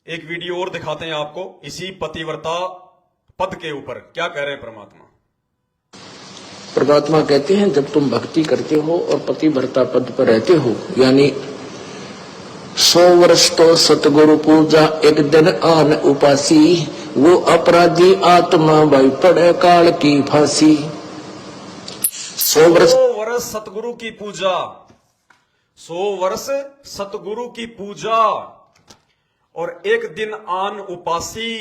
एक वीडियो और दिखाते हैं आपको इसी पतिव्रता पद के ऊपर। क्या कह रहे हैं परमात्मा? परमात्मा कहते हैं जब तुम भक्ति करते हो और पतिव्रता पद पर रहते हो, यानी 100 वर्ष तो सतगुरु पूजा, एक दिन आन उपासी, वो अपराधी आत्मा भाई पड़े काल की फांसी। 100 वर्ष सतगुरु की पूजा, 100 वर्ष सतगुरु की पूजा और एक दिन आन उपासी,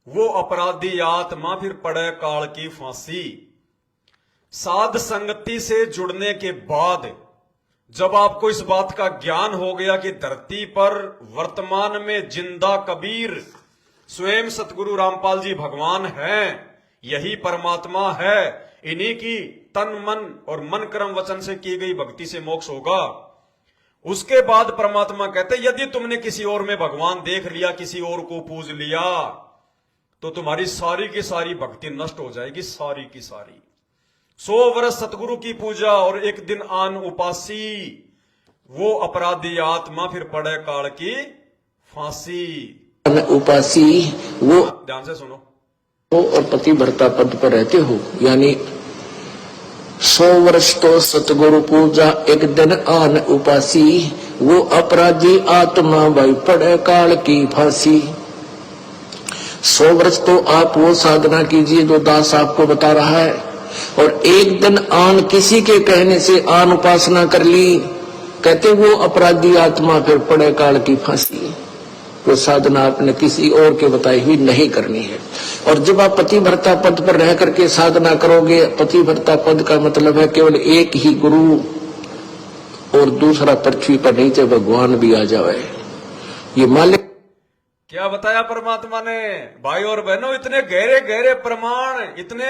वो अपराधी आत्मा फिर पड़े काल की फांसी। साध संगति से जुड़ने के बाद जब आपको इस बात का ज्ञान हो गया कि धरती पर वर्तमान में जिंदा कबीर स्वयं सतगुरु रामपाल जी भगवान हैं, यही परमात्मा है, इन्हीं की तन मन और मन कर्म वचन से की गई भक्ति से मोक्ष होगा। उसके बाद परमात्मा कहते यदि तुमने किसी और में भगवान देख लिया, किसी और को पूज लिया, तो तुम्हारी सारी की सारी भक्ति नष्ट हो जाएगी, सारी की सारी। 100 वर्ष सतगुरु की पूजा और एक दिन आन उपासी, वो अपराधी आत्मा फिर पड़े काल की फांसी। उपासी वो ध्यान से सुनो, और पतिव्रता पद पर रहते हो, यानी 100 वर्ष तो सतगुरु पूजा, एक दिन आन उपासी, वो अपराधी आत्मा भाई पड़े काल की फांसी। 100 वर्ष तो आप वो साधना कीजिए जो दास आपको बता रहा है, और एक दिन आन किसी के कहने से आन उपासना कर ली, कहते वो अपराधी आत्मा फिर पड़े काल की फांसी। वो साधना आपने किसी और के बताई हुई नहीं करनी है। और जब आप पतिव्रता पद पर रह करके साधना करोगे, पतिव्रता पद का मतलब है केवल एक ही गुरु और दूसरा पृथ्वी पर नीचे भगवान भी आ जाए। ये मालिक क्या बताया परमात्मा ने? भाई और बहनों, इतने गहरे गहरे प्रमाण, इतने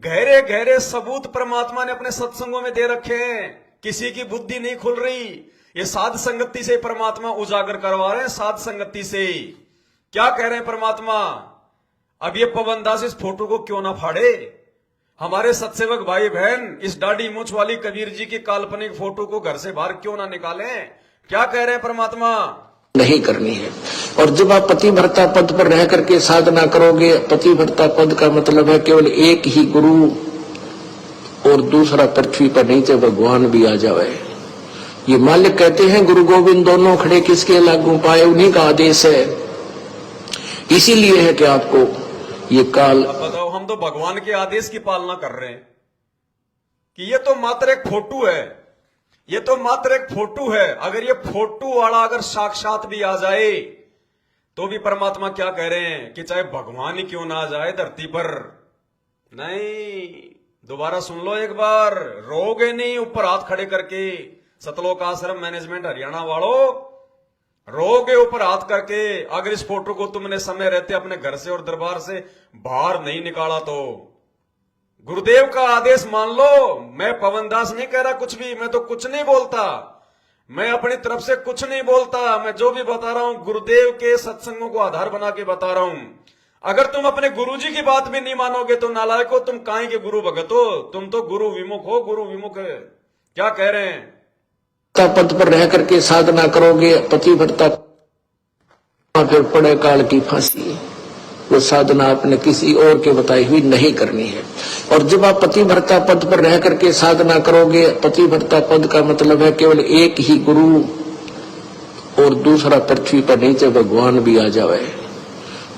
गहरे गहरे सबूत परमात्मा ने अपने सत्संगों में दे रखे हैं। किसी की बुद्धि नहीं खुल रही, ये साध संगति से परमात्मा उजागर करवा रहे हैं। साध संगति से क्या कह रहे हैं परमात्मा? अब ये पवन दास इस फोटो को क्यों ना फाड़े, हमारे सत्सेवक भाई बहन इस दाढ़ी मूंछ वाली कबीर जी की काल्पनिक फोटो को घर से बाहर क्यों ना निकालें? क्या कह रहे हैं परमात्मा? नहीं करनी है। और जब आप पतिव्रता पद पर रह करके साधना करोगे, पतिव्रता पद का मतलब है केवल एक ही गुरु और दूसरा पृथ्वी पर नीचे भगवान भी आ जाए। ये मालिक कहते हैं गुरु गोविंद दोनों खड़े किसके लागू पाए, उन्हीं का आदेश है। इसीलिए है कि आपको ये काल। अब बताओ, हम तो भगवान के आदेश की पालना कर रहे हैं कि ये तो मात्र एक फोटो है, ये तो मात्र एक फोटो है। अगर ये फोटो वाला अगर साक्षात भी आ जाए तो भी परमात्मा क्या कह रहे हैं कि चाहे भगवान ही क्यों ना आ जाए धरती पर, नहीं, दोबारा सुन लो एक बार, रोगे नहीं ऊपर हाथ खड़े करके। सतलोक आश्रम मैनेजमेंट हरियाणा वालों, रोगे ऊपर हाथ करके अगर इस फोटो को तुमने समय रहते अपने घर से और दरबार से बाहर नहीं निकाला तो। गुरुदेव का आदेश मान लो। मैं पवन दास नहीं कह रहा कुछ भी, मैं तो कुछ नहीं बोलता, मैं अपनी तरफ से कुछ नहीं बोलता। मैं जो भी बता रहा हूं गुरुदेव के सत्संगों को आधार बना के बता रहा हूं। अगर तुम अपने गुरुजी की बात भी नहीं मानोगे तो नालायको, तुम काहे के गुरु भगत हो? तुम तो गुरु विमुख हो, गुरु विमुख है। क्या कह रहे हैं? पद पर रह करके साधना करोगे, पतिव्रता फिर पड़े काल की फांसी। वो साधना आपने किसी और के बताई हुई नहीं करनी है। और जब आप पतिव्रता पद पर रह करके साधना करोगे, पतिव्रता पद का मतलब है केवल एक ही गुरु और दूसरा पृथ्वी पर नीचे भगवान भी आ जाए।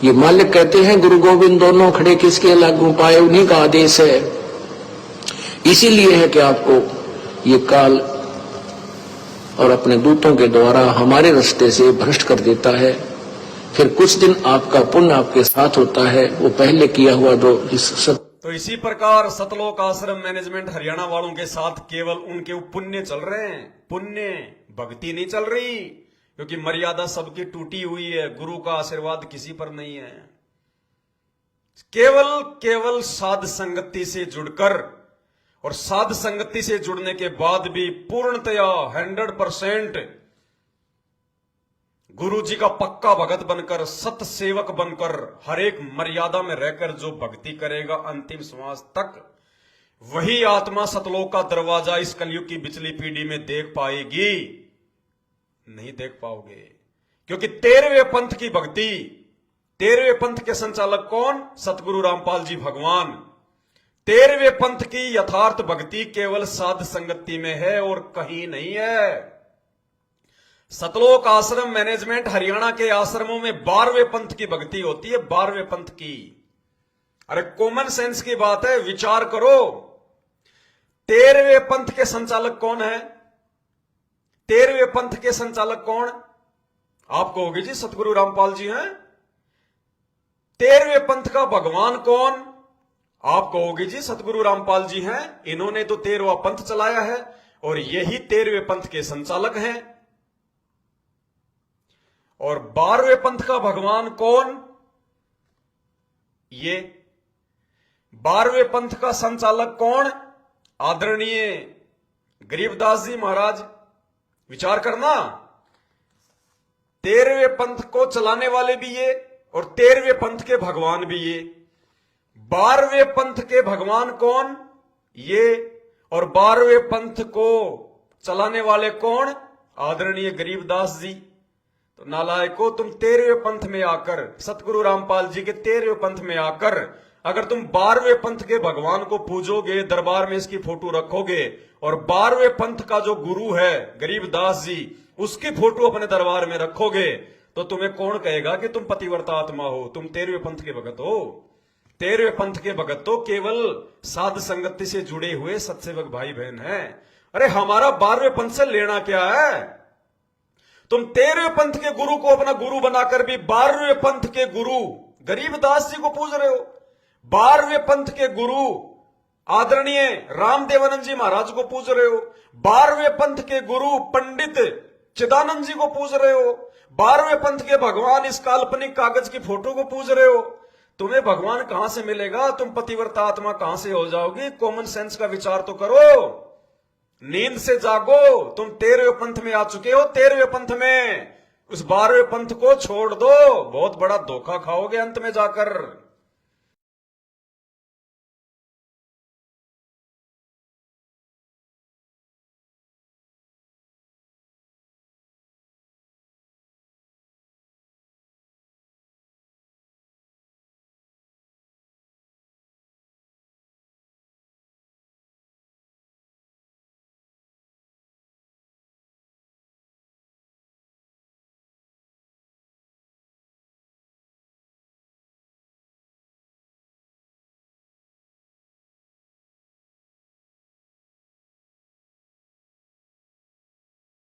ये मालिक कहते हैं गुरु गोविंद दोनों खड़े किसके लागू पाए, उन्हीं का आदेश है। इसीलिए है कि आपको ये काल और अपने दूतों के द्वारा हमारे रास्ते से भ्रष्ट कर देता है। फिर कुछ दिन आपका पुण्य आपके साथ होता है, वो पहले किया हुआ जो तो इसी प्रकार सतलोक आश्रम मैनेजमेंट हरियाणा वालों के साथ केवल उनके पुण्य चल रहे हैं, पुण्य, भक्ति नहीं चल रही, क्योंकि मर्यादा सबकी टूटी हुई है, गुरु का आशीर्वाद किसी पर नहीं है। केवल केवल साध संगति से जुड़कर, और साध संगति से जुड़ने के बाद भी पूर्णतया 100% गुरु जी का पक्का भगत बनकर, सत सेवक बनकर, हर एक मर्यादा में रहकर जो भक्ति करेगा अंतिम श्वास तक, वही आत्मा सतलोक का दरवाजा इस कलयुग की बिचली पीढ़ी में देख पाएगी। नहीं देख पाओगे, क्योंकि 13वें पंथ की भक्ति, 13वें पंथ के संचालक कौन? सतगुरु रामपाल जी भगवान। 13वें पंथ की यथार्थ भक्ति केवल साध संगति में है और कहीं नहीं है। सतलोक आश्रम मैनेजमेंट हरियाणा के आश्रमों में 12वें पंथ की भक्ति होती है, 12वें पंथ की। अरे कॉमन सेंस की बात है, विचार करो। 13वें पंथ के संचालक कौन है? 13वें पंथ के संचालक कौन? आप कहोगे जी सतगुरु रामपाल जी हैं। 13वें पंथ का भगवान कौन? आप कहोगे जी सतगुरु रामपाल जी हैं। इन्होंने तो 13वां पंथ चलाया है और यही 13वें पंथ के संचालक हैं। और 12वें पंथ का भगवान कौन? ये 12वें पंथ का संचालक कौन? आदरणीय गरीबदास जी महाराज। विचार करना, 13वें पंथ को चलाने वाले भी ये और 13वें पंथ के भगवान भी ये। 12वें पंथ के भगवान कौन? ये। और 12वें पंथ को चलाने वाले कौन? आदरणीय गरीबदास जी। तो नालायको, तुम 13वें पंथ में आकर, सतगुरु रामपाल जी के 13वें पंथ में आकर अगर तुम 12वें पंथ के भगवान को पूजोगे, दरबार में इसकी फोटो रखोगे और 12वें पंथ का जो गुरु है गरीबदास जी, उसकी फोटो अपने दरबार में रखोगे, तो तुम्हें कौन कहेगा कि तुम पतिव्रता आत्मा हो, तुम 13वें पंथ के भगत हो? 13वें पंथ के भगत तो केवल साध संगति से जुड़े हुए सत्सेवक भाई बहन हैं। अरे हमारा 12वें पंथ से लेना क्या है? तुम 13वें पंथ के गुरु को अपना गुरु बनाकर भी 12वें पंथ के गुरु गरीबदास जी को पूज रहे हो। 12वें पंथ के गुरु आदरणीय रामदेवानंद जी महाराज को पूज रहे हो। 12वें पंथ के गुरु पंडित चिदानंद जी को पूज रहे हो। 12वें पंथ के भगवान इस काल्पनिक कागज की फोटो को पूज रहे हो। तुम्हें भगवान कहां से मिलेगा? तुम पतिव्रता आत्मा कहां से हो जाओगी? कॉमन सेंस का विचार तो करो, नींद से जागो। तुम 13वें पंथ में आ चुके हो, 13वें पंथ में। उस 12वें पंथ को छोड़ दो, बहुत बड़ा धोखा खाओगे अंत में जाकर।